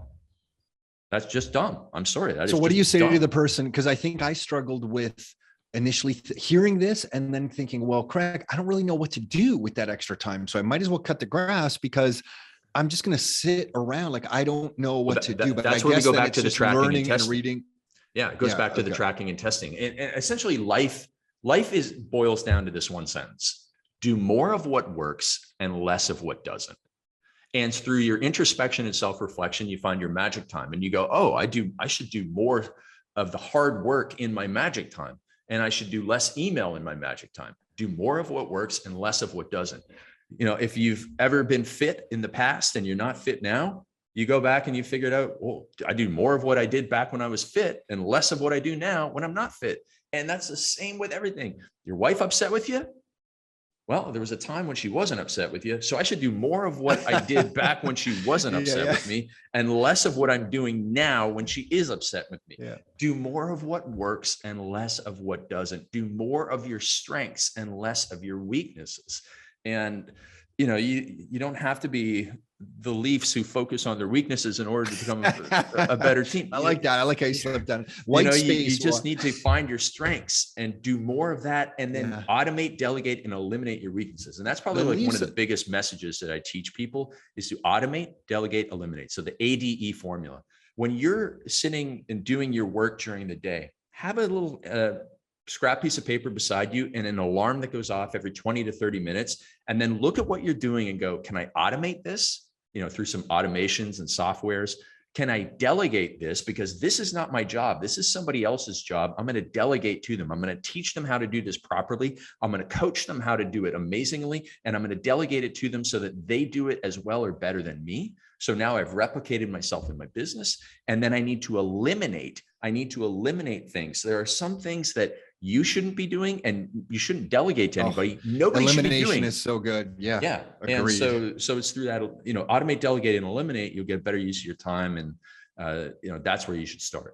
That's just dumb. I'm sorry. So what do you say to the person? Because I think I struggled with initially hearing this and then thinking, well, Craig, I don't really know what to do with that extra time. So I might as well cut the grass because I'm just going to sit around. Like, I don't know what to do. But that's I where we guess go back to the tracking learning and testing. reading. Yeah, it goes back to the tracking and testing. And essentially life boils down to this one sentence: do more of what works and less of what doesn't. And through your introspection and self-reflection, you find your magic time and you go, oh, I should do more of the hard work in my magic time. And I should do less email in my magic time. Do more of what works and less of what doesn't. If you've ever been fit in the past and you're not fit now, you go back and you figure it out, well, I do more of what I did back when I was fit and less of what I do now when I'm not fit. And that's the same with everything. Your wife upset with you? Well, there was a time when she wasn't upset with you. So I should do more of what I did back when she wasn't upset with me and less of what I'm doing now when she is upset with me. Yeah. Do more of what works and less of what doesn't. Do more of your strengths and less of your weaknesses. And, you don't have to be the Leafs who focus on their weaknesses in order to become a better team. I like that. I like how you slipped down. You just need to find your strengths and do more of that, and then automate, delegate, and eliminate your weaknesses. And that's probably one of the biggest messages that I teach people is to automate, delegate, eliminate. So the ADE formula. When you're sitting and doing your work during the day, have a little scrap piece of paper beside you and an alarm that goes off every 20 to 30 minutes. And then look at what you're doing and go, can I automate this? Through some automations and softwares. Can I delegate this? Because this is not my job. This is somebody else's job. I'm going to delegate to them. I'm going to teach them how to do this properly. I'm going to coach them how to do it amazingly. And I'm going to delegate it to them so that they do it as well or better than me. So now I've replicated myself in my business. And then I need to eliminate things. There are some things that you shouldn't be doing and you shouldn't delegate to anybody. Nobody should be doing. Elimination is so good. Yeah. Yeah. Agreed. And so it's through that, automate, delegate, and eliminate, you'll get better use of your time. And, that's where you should start.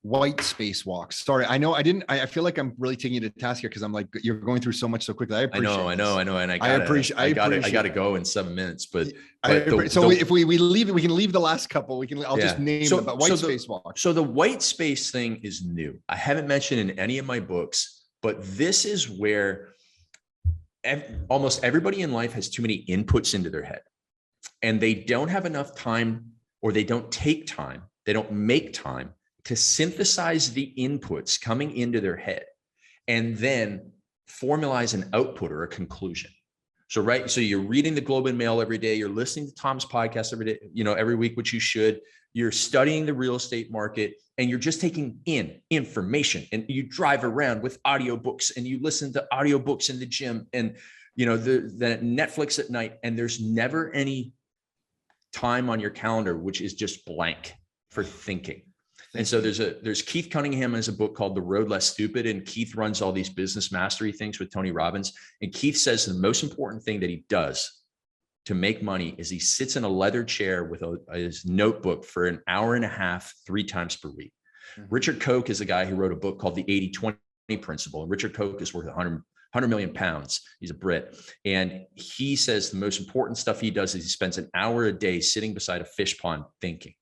White space walks. Sorry. I know I feel like I'm really taking you to task here because I'm like, you're going through so much so quickly. I appreciate I know. And I gotta go in 7 minutes, but if we leave it, we can leave the last couple. I'll just name them, but white space walks. So the white space thing is new. I haven't mentioned in any of my books, but this is where almost everybody in life has too many inputs into their head and they don't have enough time, or they don't take time. They don't make time to synthesize the inputs coming into their head and then formalize an output or a conclusion. So you're reading the Globe and Mail every day. You're listening to Tom's podcast every day, every week, which you should. You're studying the real estate market and you're just taking in information, and you drive around with audiobooks and you listen to audiobooks in the gym and, the Netflix at night, and there's never any time on your calendar, which is just blank for thinking. And so there's Keith Cunningham has a book called The Road Less Stupid. And Keith runs all these business mastery things with Tony Robbins. And Keith says the most important thing that he does to make money is he sits in a leather chair with his notebook for an hour and a half, 3 times per week. Mm-hmm. Richard Koch is a guy who wrote a book called the 80-20 Principle. And Richard Koch is worth 100 million pounds. He's a Brit. And he says the most important stuff he does is he spends an hour a day sitting beside a fish pond thinking.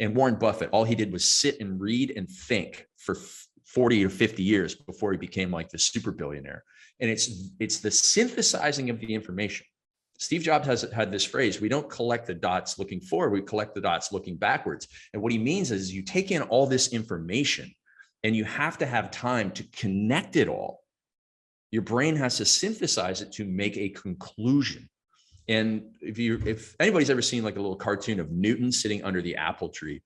And Warren Buffett, all he did was sit and read and think for 40 or 50 years before he became like the super billionaire. And it's the synthesizing of the information. Steve Jobs had this phrase: we don't collect the dots looking forward, we collect the dots looking backwards. And what he means is you take in all this information and you have to have time to connect it all. Your brain has to synthesize it to make a conclusion. And if anybody's ever seen like a little cartoon of Newton sitting under the apple tree,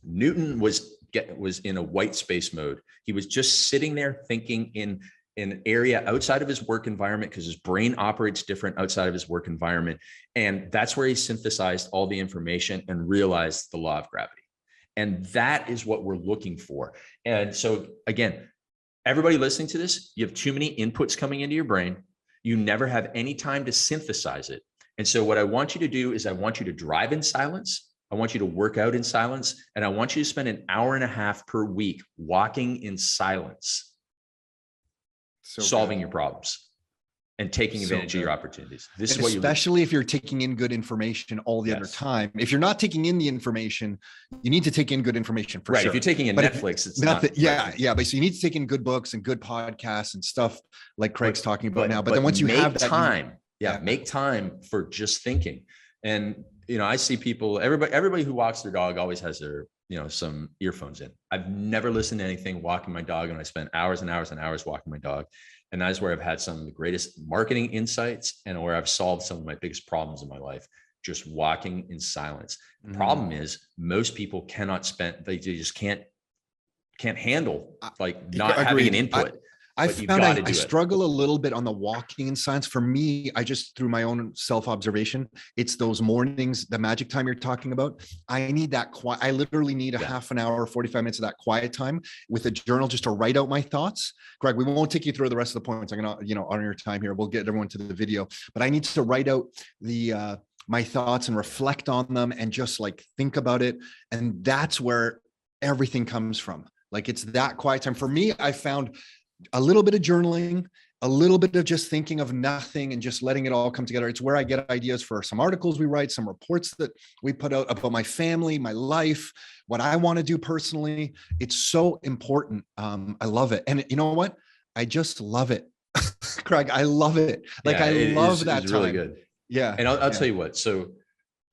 Newton was was in a white space mode. He was just sitting there thinking in an area outside of his work environment, because his brain operates different outside of his work environment. And that's where he synthesized all the information and realized the law of gravity. And that is what we're looking for. And so again, everybody listening to this, you have too many inputs coming into your brain. You never have any time to synthesize it. And so what I want you to do is I want you to drive in silence. I want you to work out in silence. And I want you to spend an hour and a half per week walking in silence, solving your problems and taking advantage of your opportunities. This is what you, especially if you're taking in good information all the other time. If you're not taking in the information, you need to take in good information for sure. If you're taking in Netflix, it's nothing. Yeah. But so you need to take in good books and good podcasts and stuff like Craig's talking about now. But then once you have that time, make time for just thinking. And, I see people, everybody who walks their dog always has their, some earphones in. I've never listened to anything walking my dog, and I spent hours and hours and hours walking my dog. And that is where I've had some of the greatest marketing insights and where I've solved some of my biggest problems in my life, just walking in silence. The problem is most people they just can't handle not having an input. I found I struggle a little bit on the walking in silence. For me, I just, through my own self-observation, it's those mornings, the magic time you're talking about. I need that quiet. I literally need a half an hour, 45 minutes of that quiet time with a journal just to write out my thoughts. Greg, we won't take you through the rest of the points. I'm going to, honor your time here. We'll get everyone to the video, but I need to write out my thoughts and reflect on them and just think about it. And that's where everything comes from. It's that quiet time. For me, I found a little bit of journaling, a little bit of just thinking of nothing and just letting it all come together. It's where I get ideas for some articles we write, some reports that we put out about my family, my life, what I want to do personally. It's so important. I love it. And you know what? I just love it. Craig, I love it. I love that time. Really good. Yeah. And I'll tell you what, so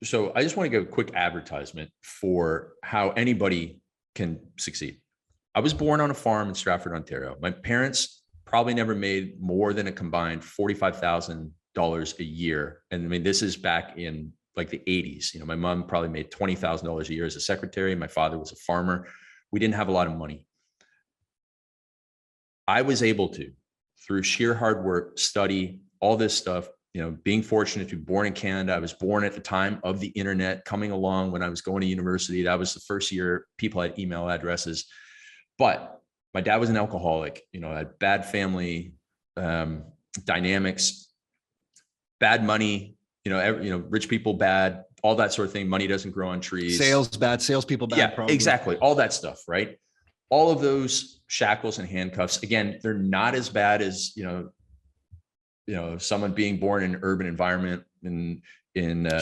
I just want to give a quick advertisement for how anybody can succeed. I was born on a farm in Stratford, Ontario. My parents probably never made more than a combined $45,000 a year. And this is back in the 80s. My mom probably made $20,000 a year as a secretary. My father was a farmer. We didn't have a lot of money. I was able to, through sheer hard work, study all this stuff, being fortunate to be born in Canada. I was born at the time of the internet coming along when I was going to university. That was the first year people had email addresses. But my dad was an alcoholic, had bad family dynamics, bad money, rich people bad, all that sort of thing. Money doesn't grow on trees. Sales bad, salespeople bad. Yeah, probably. Exactly. All that stuff, right? All of those shackles and handcuffs. Again, they're not as bad as someone being born in an urban environment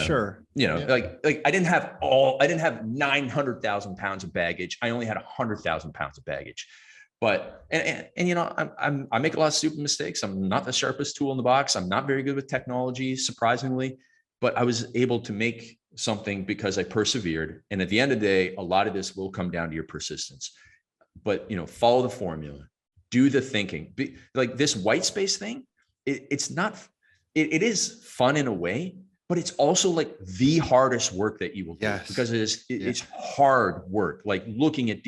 sure. I didn't have 900,000 pounds of baggage. I only had 100,000 pounds of baggage. But, I make a lot of stupid mistakes. I'm not the sharpest tool in the box. I'm not very good with technology, surprisingly, but I was able to make something because I persevered. And at the end of the day, a lot of this will come down to your persistence, but, follow the formula, do the thinking. This white space thing, it is fun in a way, but it's also the hardest work that you will do because it's hard work, looking at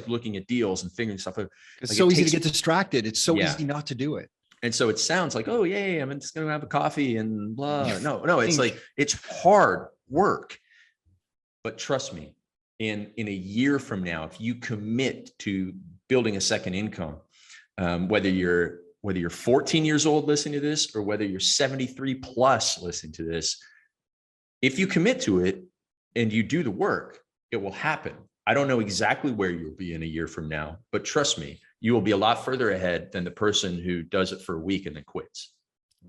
looking at deals and figuring stuff out. It's so easy to get distracted. It's so easy not to do it. And so it sounds like, oh yeah, I'm just going to have a coffee and blah. No, it's it's hard work. But trust me, in a year from now, if you commit to building a second income, whether you're 14 years old listening to this or whether you're 73 plus listening to this, if you commit to it and you do the work, it will happen. I don't know exactly where you'll be in a year from now, but trust me, you will be a lot further ahead than the person who does it for a week and then quits.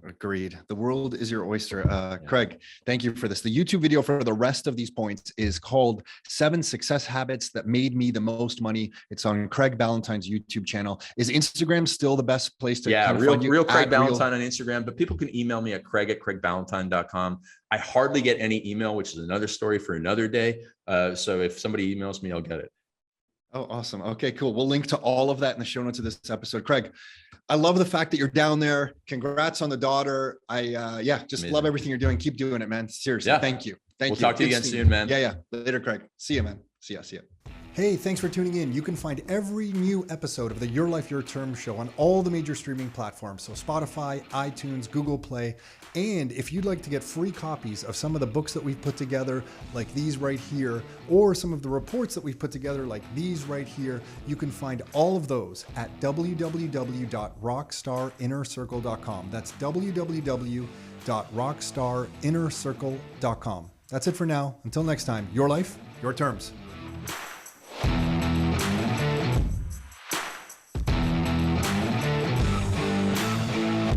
Agreed. The world is your oyster. Craig, thank you for this. The YouTube video for the rest of these points is called 7 Success Habits That Made Me the Most Money. It's on Craig Ballantyne's YouTube channel. Is Instagram still the best place to real Craig Ballantyne on Instagram, but people can email me at craig@craigballantyne.com. I hardly get any email, which is another story for another day. So if somebody emails me, I'll get it. Oh, awesome. Okay, cool. We'll link to all of that in the show notes of this episode. Craig, I love the fact that you're down there. Congrats on the daughter. Just love everything you're doing. Keep doing it, man. Seriously. Yeah. Thank you. We'll talk to you again soon, man. Yeah. Later, Craig. See you, man. See ya. Hey, thanks for tuning in. You can find every new episode of the Your Life, Your Term show on all the major streaming platforms. So Spotify, iTunes, Google Play. And if you'd like to get free copies of some of the books that we've put together, like these right here, or some of the reports that we've put together, like these right here, you can find all of those at www.rockstarinnercircle.com. That's www.rockstarinnercircle.com. That's it for now. Until next time, your life, your terms.